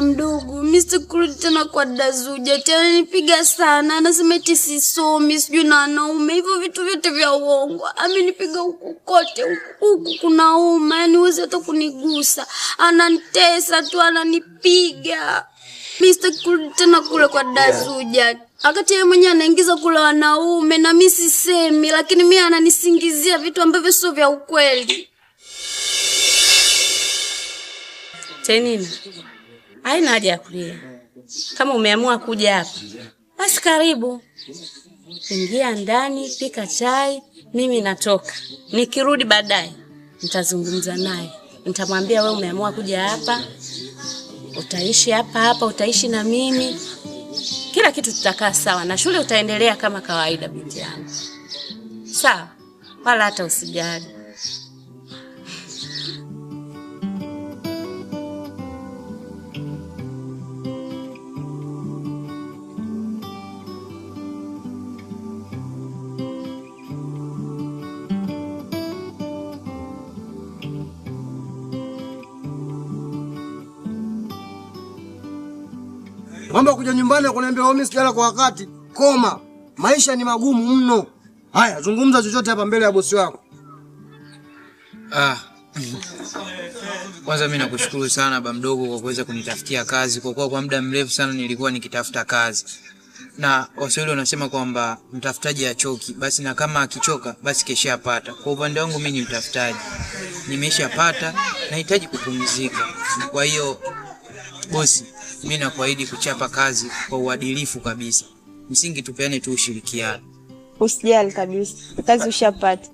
mdogo, Mr. kurudi tena kwa Dazuja. Tena nipiga sana. Anasema eti sisomi, sijui na wanaume. Hivyo vitu vyote vya uongo. Amenipiga huku kote, huku kunauma. Yaani huwezi hata kunigusa. Ananitesa tu, ananipiga. Mr. kurudi tena kule kwa Dazuja. Akati yeye mwenyewe anaingiza kule wanaume na mimi sisemi, lakini mimi ananisingizia vitu ambavyo sio vya ukweli. Tenina, haina haja ya kulia. Kama umeamua kuja hapa, basi karibu. Ingia ndani, pika chai, mimi natoka. Nikirudi baadaye, nitazungumza naye. Nitamwambia wewe umeamua kuja hapa, utaishi hapa, utaishi na mimi. Kila kitu tutakaa sawa na shule utaendelea kama kawaida binti yangu. Sawa? Wala hata usijali. Mambo kuja nyumbani na kuniambia wewe sijala kwa wakati. Koma. Maisha ni magumu mno. Haya, zungumza chochote hapa mbele ya bosi wako. Kwanza mimi nakushukuru sana baba mdogo kwa kuweza kunitafutia kazi kwa kuwa kwa muda mrefu sana nilikuwa nikitafuta kazi. Na Waswahili wanasema kwamba mtafutaji hachoki, basi na kama akichoka basi keshapata. Kwa upande wangu mimi ni mtafutaji. Nimeshapata, nahitaji kupumzika. Kwa hiyo bosi, mimi nakuahidi kuchapa kazi kwa uadilifu kabisa. Msingi tupeane tu ushirikiano. Usijali kabisa. Kazi ushapata.